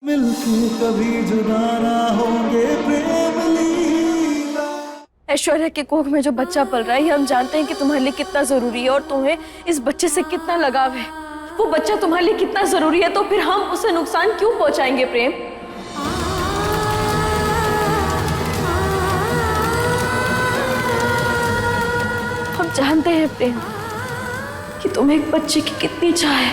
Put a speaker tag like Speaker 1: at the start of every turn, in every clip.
Speaker 1: मिलके कभी जुदा ना होंगे प्रेम लीला।
Speaker 2: ऐश्वर्या के कोख में जो बच्चा पल रहा है ये हम जानते हैं कि तुम्हारे लिए कितना जरूरी है और तुम्हें इस बच्चे से कितना लगाव है। वो बच्चा तुम्हारे लिए कितना जरूरी है, तो फिर हम उसे नुकसान क्यों पहुंचाएंगे प्रेम? हम जानते हैं प्रेम कि तुम्हें एक बच्चे की कितनी चाह है,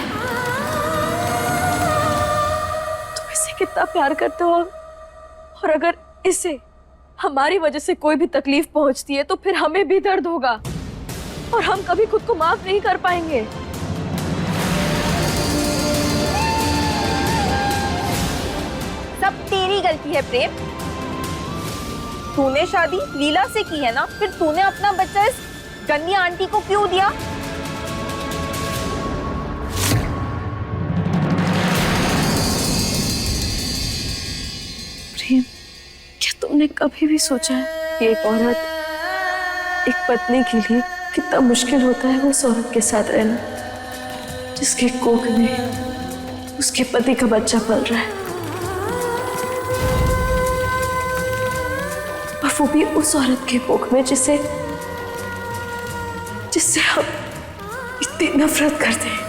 Speaker 2: तुम इसे कितना प्यार करते हो, और अगर इसे हमारी वजह से कोई भी तकलीफ पहुंचती है तो फिर हमें भी दर्द होगा और हम कभी खुद को माफ नहीं कर पाएंगे।
Speaker 3: सब तेरी गलती है प्रेम। तूने शादी लीला से की है ना, फिर तूने अपना बच्चा इस गन्नी आंटी को क्यों दिया?
Speaker 2: प्रेम, क्या तुमने कभी भी सोचा है कि एक औरत, एक पत्नी के लिए कितना मुश्किल होता है उस औरत के साथ रहना जिसके कोख में उसके पति का बच्चा पल रहा है, और वो भी उस औरत के कोख में जिससे हम इतनी नफरत करते हैं।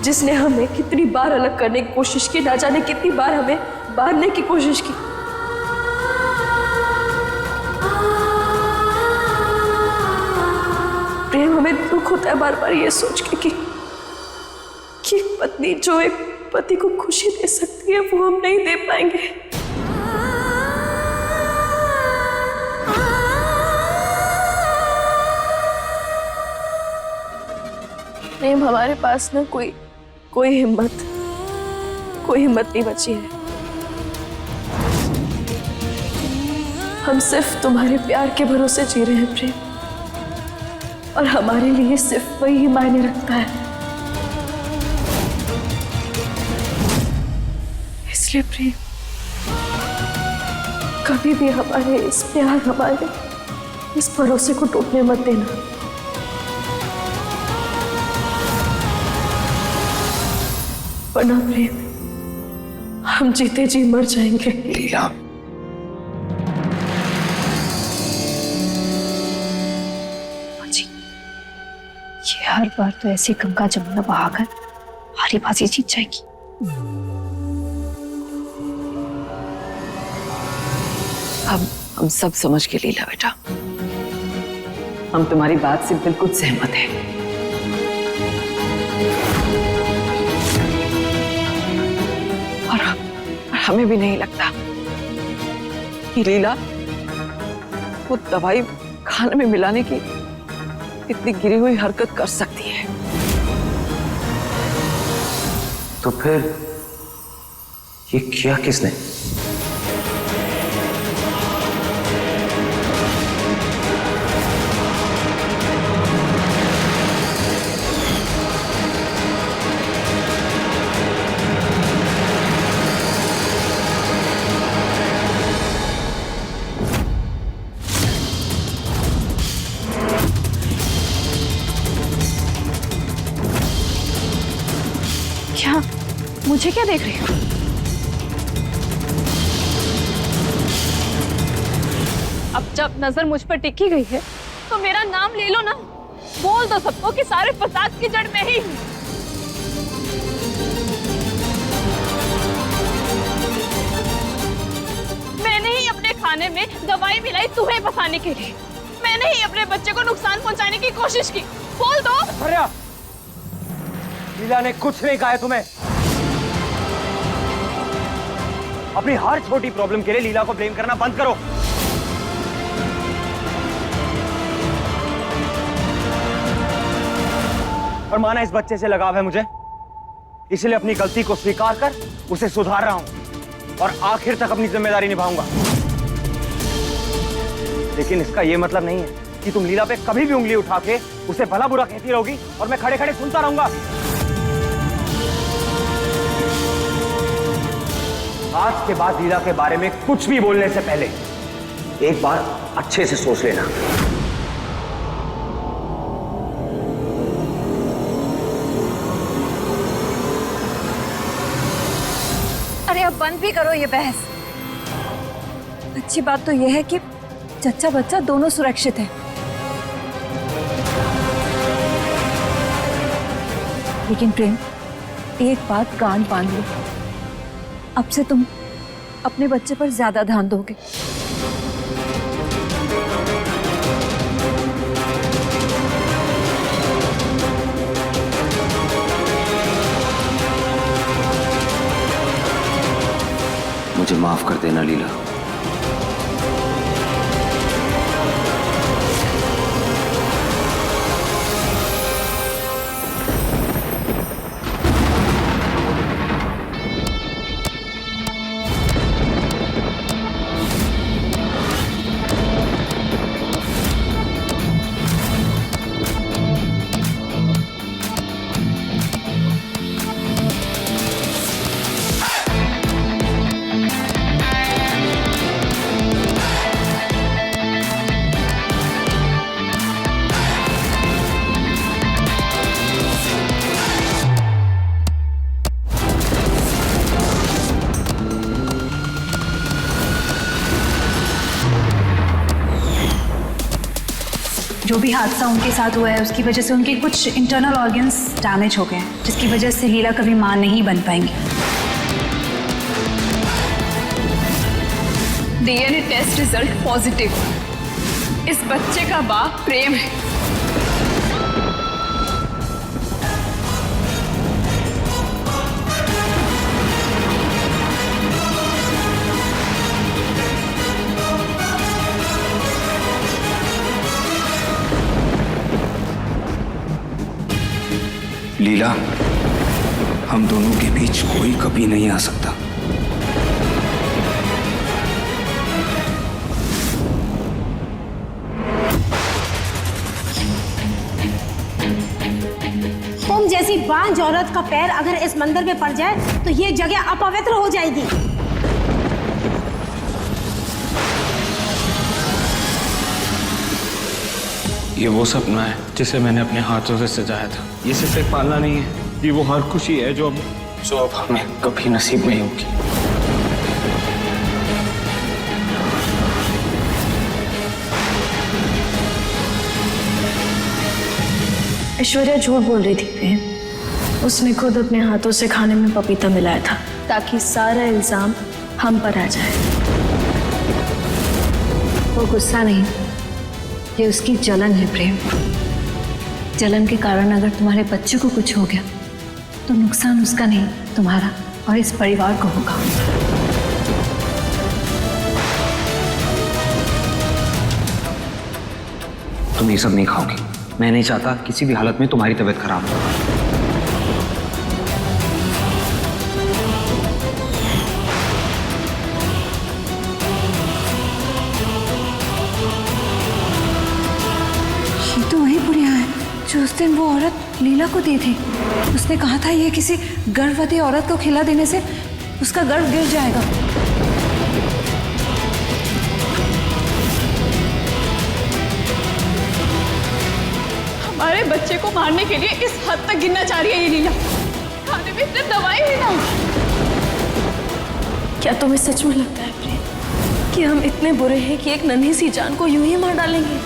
Speaker 2: जिसने हमें कितनी बार अलग करने की कोशिश की, ना जाने कितनी बार हमें बांधने की कोशिश की। प्रेम, हमें दुख होता है बार बार ये सोच के कि एक पत्नी जो एक पति को खुशी दे सकती है वो हम नहीं दे पाएंगे। प्रेम, हमारे पास ना कोई हिम्मत नहीं बची है। हम सिर्फ तुम्हारे प्यार के भरोसे जी रहे हैं प्रेम, और हमारे लिए सिर्फ वही मायने रखता है। इसलिए प्रेम, कभी भी हमारे इस प्यार, हमारे इस भरोसे को टूटने मत देना। वरना प्रेम, हम जीते जी मर जाएंगे।
Speaker 1: लीला,
Speaker 4: जी, ये हर बार तो ऐसे गंगा जमुना बहाकर हारी बाजी जीत जाएगी।
Speaker 5: हम सब समझ के लीला बेटा, हम तुम्हारी बात से बिल्कुल सहमत हैं। और हमें भी नहीं लगता कि लीला वो दवाई खाने में मिलाने की इतनी गिरी हुई हरकत कर सकती है।
Speaker 1: तो फिर ये किया किसने?
Speaker 4: क्या? मुझे क्या देख रही हो?
Speaker 2: अब जब नजर मुझ पर टिकी गई है तो मेरा नाम ले लो ना, बोल दो सबको कि सारे फसाद की जड़ मैं ही हूं। मैंने ही अपने खाने में दवाई मिलाई तुम्हें फंसाने के लिए, मैंने ही अपने बच्चे को नुकसान पहुंचाने की कोशिश की। बोल दो।
Speaker 6: लीला ने कुछ नहीं कहा है तुम्हें। अपनी हर छोटी प्रॉब्लम के लिए लीला को ब्लेम करना बंद करो। और माना इस बच्चे से लगाव है मुझे, इसलिए अपनी गलती को स्वीकार कर उसे सुधार रहा हूं और आखिर तक अपनी जिम्मेदारी निभाऊंगा। लेकिन इसका यह मतलब नहीं है कि तुम लीला पे कभी भी उंगली उठा के उसे भला बुरा कहती रहोगी और मैं खड़े खड़े सुनता रहूंगा। आज के बाद लीला के बारे में कुछ भी बोलने से पहले एक बार अच्छे से सोच लेना।
Speaker 4: बंद भी करो ये बहस। अच्छी बात तो यह है कि चच्चा बच्चा दोनों सुरक्षित है। लेकिन प्रेम, एक बात कान बांध लो, अब से तुम अपने बच्चे पर ज्यादा ध्यान दोगे।
Speaker 6: मुझे माफ कर देना लीला।
Speaker 4: जो भी हादसा उनके साथ हुआ है उसकी वजह से उनके कुछ इंटरनल ऑर्गन्स डैमेज हो गए हैं, जिसकी वजह से लीला कभी मां नहीं बन पाएंगी।
Speaker 2: DNA test result positive. इस बच्चे का बाप प्रेम है।
Speaker 7: लीला, हम दोनों के बीच कोई कभी नहीं आ सकता।
Speaker 8: तुम जैसी बांझ औरत का पैर अगर इस मंदिर में पड़ जाए तो ये जगह अपवित्र हो जाएगी।
Speaker 7: ये वो सपना है जिसे मैंने अपने हाथों से सजाया था। ये सिर्फ एक पालना नहीं है, ये वो हर खुशी है जो अब हमें कभी नसीब नहीं होगी।
Speaker 2: ऐश्वर्या झूठ बोल रही थी प्रेम। उसने खुद अपने हाथों से खाने में पपीता मिलाया था ताकि सारा इल्जाम हम पर आ जाए।
Speaker 4: वो गुस्सा नहीं, ये उसकी जलन है प्रेम। जलन के कारण अगर तुम्हारे बच्चे को कुछ हो गया तो नुकसान उसका नहीं, तुम्हारा और इस परिवार को होगा।
Speaker 7: तुम ये सब नहीं खाओगी। मैं नहीं चाहता किसी भी हालत में तुम्हारी तबीयत खराब हो।
Speaker 4: ये तो वही बुढ़िया है जो उस दिन वो औरत लीला को दी थी। उसने कहा था ये किसी गर्भवती औरत को खिला देने से उसका गर्भ गिर जाएगा।
Speaker 2: हमारे बच्चे को मारने के लिए इस हद तक गिरना चाह रही है ये लीला। खाने में इतने दवाई है ना। क्या तुम्हें सच में लगता है प्रेम कि हम इतने बुरे हैं कि एक नन्ही सी जान को यूं ही मार डालेंगे?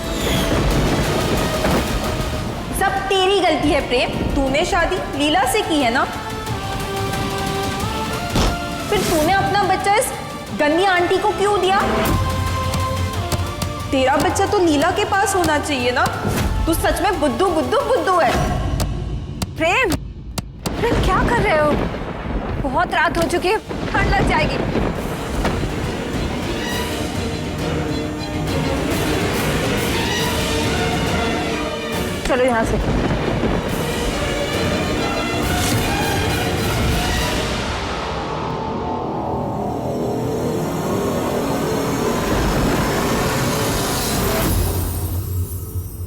Speaker 3: सब तेरी गलती है प्रेम। तूने शादी लीला से की है ना, फिर तूने अपना बच्चा इस गन्नी आंटी को क्यों दिया? तेरा बच्चा तो लीला के पास होना चाहिए ना। तू सच में बुद्धू बुद्धू बुद्धू है।
Speaker 4: प्रेम, प्रेम क्या कर रहे हो? बहुत रात हो चुकी है, ठंड लग जाएगी।
Speaker 3: चलो यहाँ से।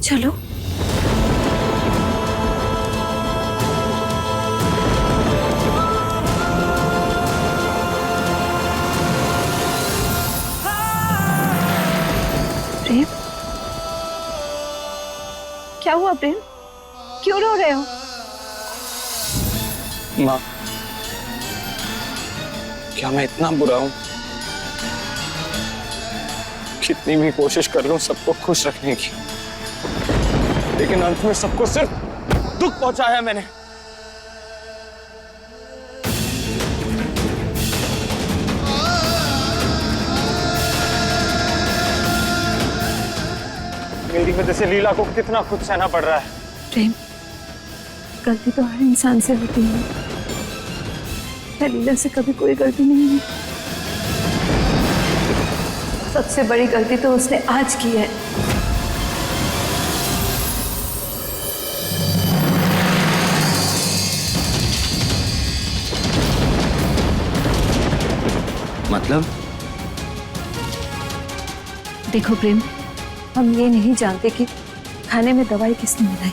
Speaker 4: चलो। प्रेम, क्या हुआ प्रेम? क्यों रो रहे हो?
Speaker 7: माँ, क्या मैं इतना बुरा हूं? कितनी भी कोशिश कर लूं सबको खुश रखने की, लेकिन अंत में सबको सिर्फ दुख पहुंचाया मैंने। मेरी वजह से लीला को कितना कुछ सहना पड़ रहा है।
Speaker 2: प्रेम, गलती तो हर इंसान से होती है। क्या लीला से कभी कोई गलती नहीं हुई? सबसे बड़ी गलती तो उसने आज की है।
Speaker 7: मतलब?
Speaker 2: देखो प्रेम, हम ये नहीं जानते कि खाने में दवाई किसने मिलाई,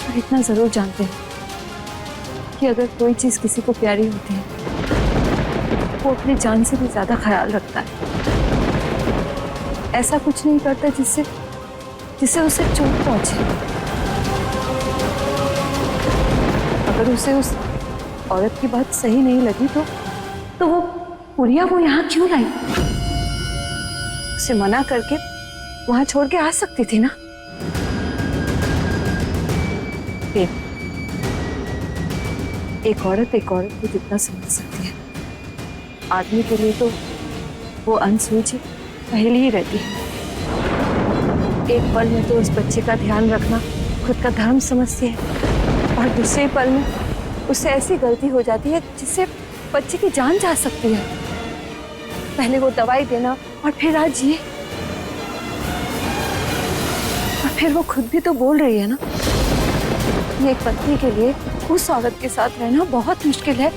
Speaker 2: पर इतना जरूर जानते हैं कि अगर कोई चीज किसी को प्यारी होती है, वो अपनी जान से भी ज्यादा ख्याल रखता है। ऐसा कुछ नहीं करता जिससे उसे चोट पहुंचे। अगर उसे उस औरत की बात सही नहीं लगी तो वो पुरिया वो यहाँ क्यों लाई? उसे मना करके वहां छोड़ के आ सकती थी ना। एक औरत को जितना समझ सकती है, आदमी के लिए तो वो अनसूझी पहेली ही रहती है। एक पल में तो उस बच्चे का ध्यान रखना खुद का धर्म समझती है, और दूसरे पल में उससे ऐसी गलती हो जाती है जिससे बच्चे की जान जा सकती है। पहले वो दवाई देना और फिर आज ये, और फिर वो खुद भी तो बोल रही है ना, ये एक पत्नी के लिए उस औरत के साथ रहना बहुत मुश्किल है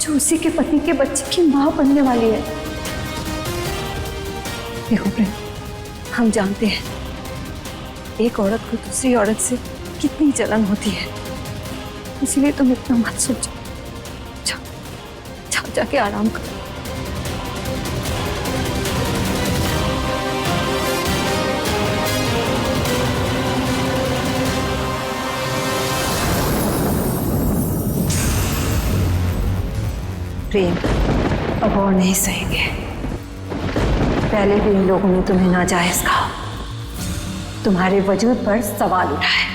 Speaker 2: जो उसी के पति के बच्चे की मां बनने वाली है। देखो प्रेम, हम जानते हैं एक औरत को दूसरी औरत से कितनी जलन होती है, इसलिए तुम इतना मत सोचो। जाओ जाके आराम करो। प्रेम, अब और नहीं सहेंगे। पहले भी इन लोगों ने तुम्हें नाजायज कहा, तुम्हारे वजूद पर सवाल उठाए,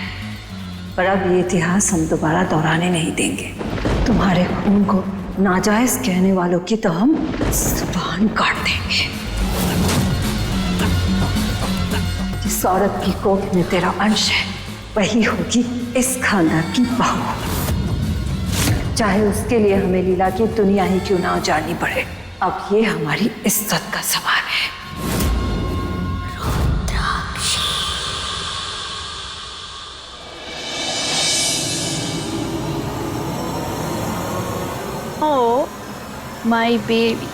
Speaker 2: पर अब ये इतिहास हम दोबारा दोहराने नहीं देंगे। तुम्हारे खून को नाजायज कहने वालों की तो हम जुबान काट देंगे। जिस औरत की कोख में तेरा अंश है वही होगी इस खानदान की बहू, चाहे उसके लिए हमें लीला की दुनिया ही क्यों ना जानी पड़े। अब ये हमारी इज्जत का सवाल है।
Speaker 9: Oh my baby,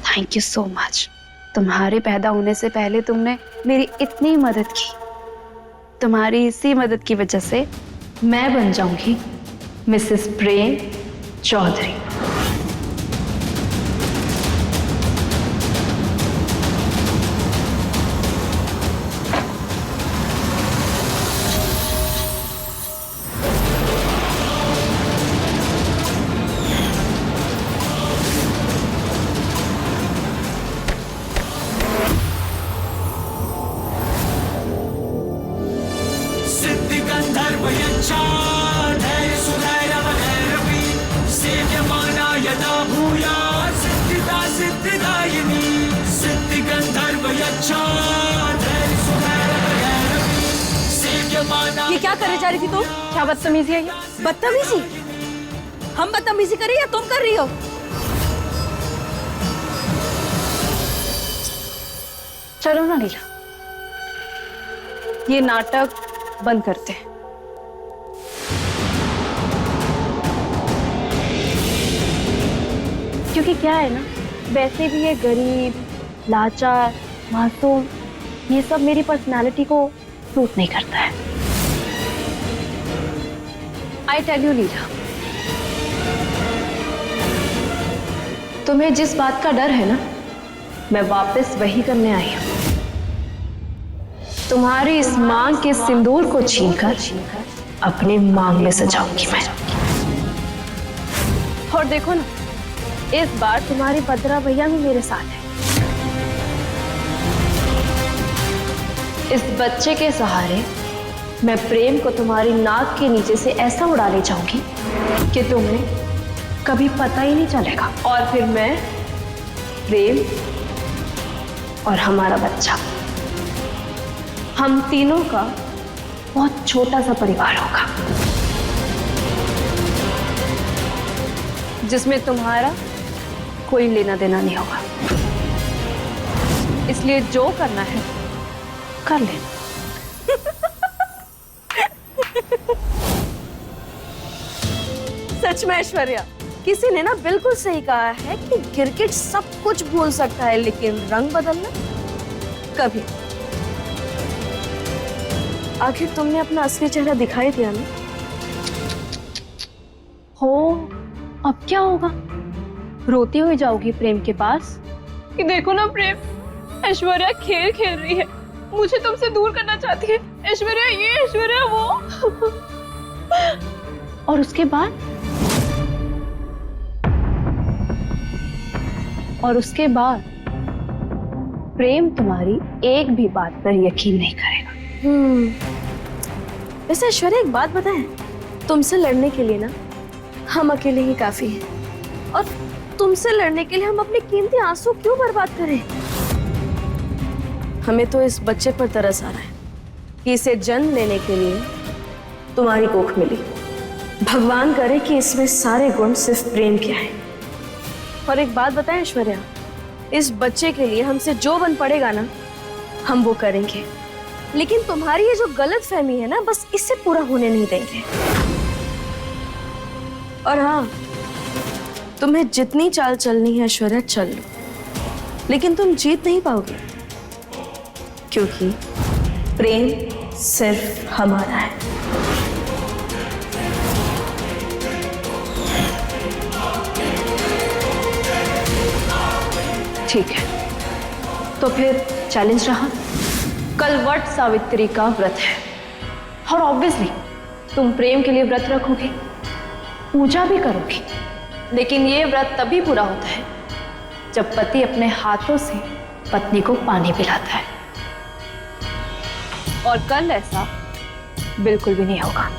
Speaker 9: thank you so much. तुम्हारे पैदा होने से पहले तुमने मेरी इतनी मदद की। तुम्हारी इसी मदद की वजह से मैं बन जाऊंगी मिसेस प्रेम चौधरी।
Speaker 8: ये क्या करे जा रही थी तुम?
Speaker 3: क्या बदतमीजी है ये?
Speaker 8: बदतमीजी? हम बदतमीजी कर रही या तुम कर रही हो?
Speaker 3: चलो ना लीला, ये नाटक बंद करते हैं। क्योंकि क्या है ना, वैसे भी ये गरीब, लाचार, मासूम, ये सब मेरी पर्सनालिटी को सूट नहीं करता है। आई टेल यू लीला, तुम्हें जिस बात का डर है ना, मैं वापस वही करने आई हूं। तुम्हारी इस मांग के सिंदूर को छीनकर अपनी मांग में सजाऊंगी मैं। और देखो ना, इस बार तुम्हारी भद्रा भैया भी मेरे साथ है। इस बच्चे के सहारे मैं प्रेम को तुम्हारी नाक के नीचे से ऐसा उड़ा ले जाऊंगी कि तुम्हें कभी पता ही नहीं चलेगा। और फिर मैं, प्रेम और हमारा बच्चा, हम तीनों का बहुत छोटा सा परिवार होगा, जिसमें तुम्हारा कोई लेना देना नहीं होगा। इसलिए जो करना है कर लेना। सच में ऐश्वर्या, किसी ने ना बिल्कुल सही कहा है कि गिरगिट सब कुछ भूल सकता है, लेकिन रंग बदलना कभी। आखिर तुमने अपना असली चेहरा दिखाई दिया ना। हो, अब क्या होगा? रोती हुई जाओगी प्रेम के पास कि देखो ना प्रेम, ऐश्वर्या खेल खेल रही है, मुझे तुमसे दूर करना चाहती है, ऐश्वर्या ये, ऐश्वर्या वो। और उसके बाद प्रेम तुम्हारी एक भी बात पर यकीन नहीं करेगा।
Speaker 2: वैसे ऐश्वर्या एक बात बताएं, तुमसे लड़ने के लिए ना हम अकेले ही काफी हैं, और तुमसे लड़ने के लिए हम अपने कीमती आंसू क्यों बर्बाद करें? हमें तो इस बच्चे पर तरस आ रहा है कि इसे जन्म लेने के लिए तुम्हारी कोख मिली। भगवान करे कि इसमें सारे गुण सिर्फ प्रेम के आए। और एक बात बताएं ऐश्वर्या, इस बच्चे के लिए हमसे जो बन पड़ेगा ना, हम वो करेंगे। लेकिन तुम्हारी ये जो गलतफहमी है ना, बस इससे पूरा होने नहीं देंगे। और हाँ, तुम्हें जितनी चाल चलनी है ऐश्वर्या चल लो, लेकिन तुम जीत नहीं पाओगे, क्योंकि प्रेम सिर्फ हमारा है।
Speaker 3: ठीक है, तो फिर चैलेंज रहा। कल वट सावित्री का व्रत है, और ऑब्वियसली तुम प्रेम के लिए व्रत रखोगे, पूजा भी करोगे। लेकिन ये व्रत तभी पूरा होता है जब पति अपने हाथों से पत्नी को पानी पिलाता है, और कल ऐसा बिल्कुल भी नहीं होगा,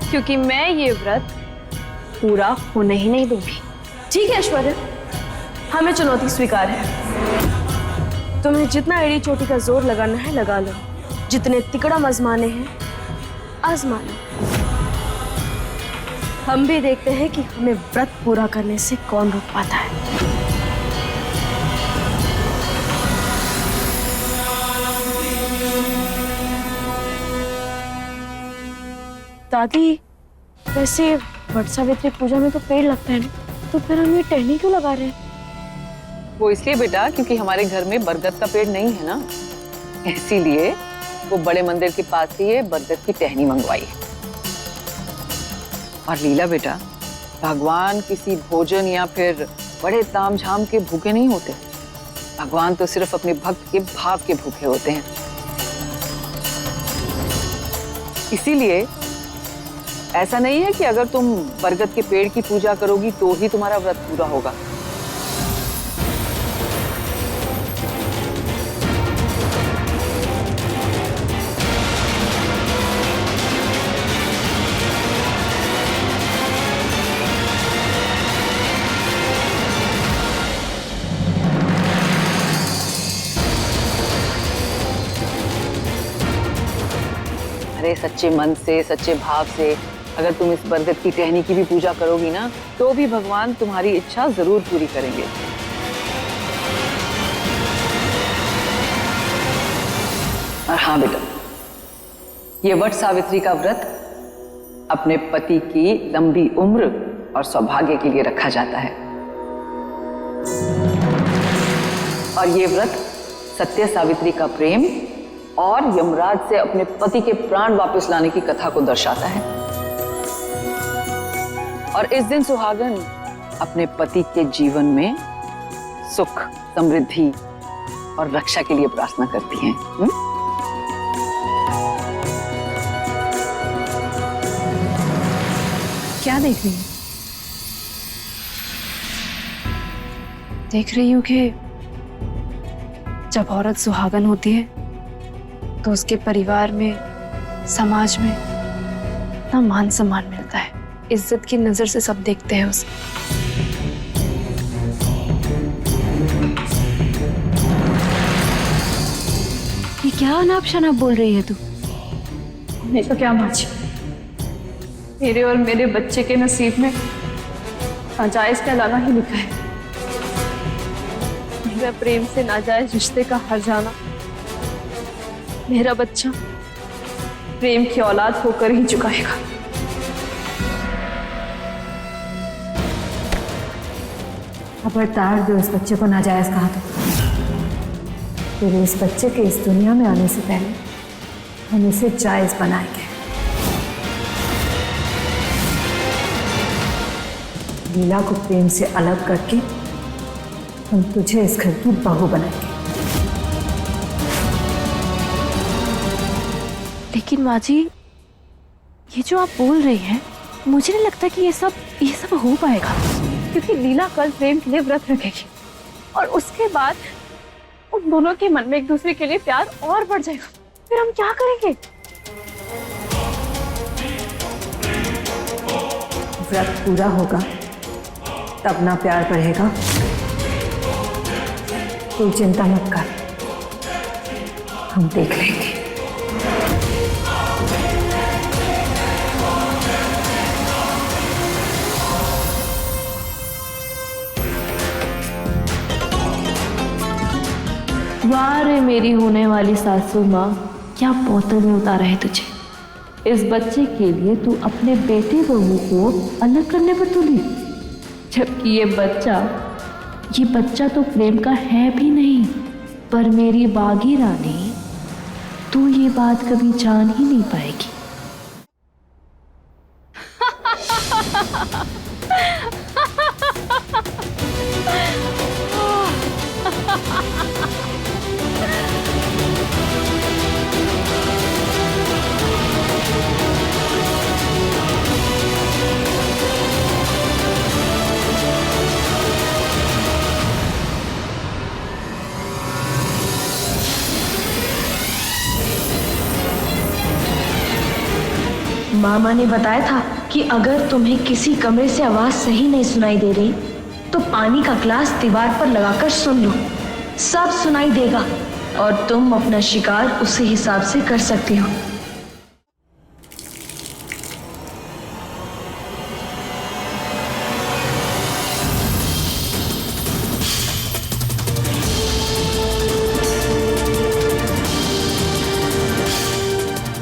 Speaker 3: क्योंकि मैं ये व्रत पूरा होने ही नहीं दूंगी।
Speaker 2: ठीक है ऐश्वर्या, हमें चुनौती स्वीकार है। तुम्हें जितना एड़ी चोटी का जोर लगाना है लगा लो, जितने तिकड़म आजमाने हैं आजमा लो। हम भी देखते हैं कि हमें व्रत पूरा करने से कौन रोक पाता है। दादी, वैसे वट सावित्री पूजा में तो पेड़ लगता है ना, तो फिर हम ये टहनी क्यों लगा रहे हैं?
Speaker 5: वो इसलिए बेटा क्योंकि हमारे घर में बरगद का पेड़ नहीं है ना, इसीलिए वो बड़े मंदिर के पास ही ये बरगद की टहनी मंगवाई है। और लीला बेटा, भगवान किसी भोजन या फिर बड़े तामझाम के भूखे नहीं होते, भगवान तो सिर्फ अपने भक्त के भाव के भूखे होते हैं। इसीलिए ऐसा नहीं है कि अगर तुम बरगद के पेड़ की पूजा करोगी तो ही तुम्हारा व्रत पूरा होगा। अरे सच्चे मन से, सच्चे भाव से अगर तुम इस बरगद की टहनी की भी पूजा करोगी ना, तो भी भगवान तुम्हारी इच्छा जरूर पूरी करेंगे। और हाँ बेटा, ये वट सावित्री का व्रत अपने पति की लंबी उम्र और सौभाग्य के लिए रखा जाता है। और ये व्रत सत्य सावित्री का प्रेम और यमराज से अपने पति के प्राण वापस लाने की कथा को दर्शाता है। और इस दिन सुहागन अपने पति के जीवन में सुख, समृद्धि और रक्षा के लिए प्रार्थना करती हैं।
Speaker 4: क्या देख रही है?
Speaker 9: देख रही हूँ कि जब औरत सुहागन होती है तो उसके परिवार में, समाज में इतना मान सम्मान मिलता है, इज्जत की नजर से सब देखते हैं उसे।
Speaker 4: ये क्या अनाप शनाप बोल रही है तू?
Speaker 2: नहीं तो क्या माची, मेरे और मेरे बच्चे के नसीब में नाजायज कहलाना ही लिखा है। मेरा प्रेम से नाजायज रिश्ते का हर जाना, मेरा बच्चा प्रेम की औलाद होकर ही चुकाएगा।
Speaker 4: खबरदार जो इस बच्चे को नाजायज कहा तो फिर इस बच्चे के इस दुनिया में आने से पहले हम इसे जायज बनाएंगे। लीला को प्रेम से अलग करके हम तुझे इस घर की बहू बनाएंगे।
Speaker 2: लेकिन माँ जी, ये जो आप बोल रही हैं, मुझे नहीं लगता कि ये सब हो पाएगा, क्योंकि लीला कल प्रेम के लिए व्रत रखेगी और उसके बाद उन दोनों के मन में एक दूसरे के लिए प्यार और बढ़ जाएगा। फिर हम क्या करेंगे?
Speaker 4: व्रत पूरा होगा तब ना प्यार बढ़ेगा। तू चिंता मत कर, हम देख लेंगे।
Speaker 3: वाह रे मेरी होने वाली सासू माँ, क्या बोतल में उतारा है तुझे। इस बच्चे के लिए तू अपने बेटे बहू को अलग करने पर तुली, जबकि ये बच्चा तो प्रेम का है भी नहीं। पर मेरी बागी रानी, तू ये बात कभी जान ही नहीं पाएगी। मामा ने बताया था कि अगर तुम्हें किसी कमरे से आवाज सही नहीं सुनाई दे रही तो पानी का ग्लास दीवार पर लगाकर सुन लो, सब सुनाई देगा और तुम अपना शिकार उसी हिसाब से कर सकती हो।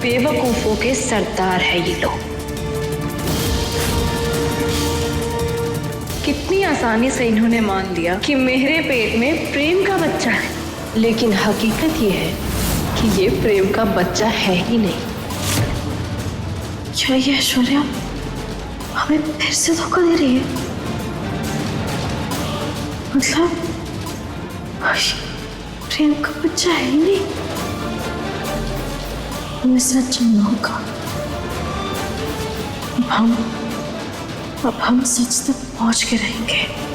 Speaker 3: बेवकूफों के सरदार है ये लोग। कितनी आसानी से इन्होंने मान लिया कि मेरे पेट में प्रेम का बच्चा है, लेकिन हकीकत ये है कि ये प्रेम का बच्चा है ही नहीं।
Speaker 2: क्या ये ऐश्वर्या हमें फिर से धोखा दे रही है? मतलब प्रेम का बच्चा है ही नहीं। इससे अच्छा न होगा अब हम सच तक पहुंच के रहेंगे।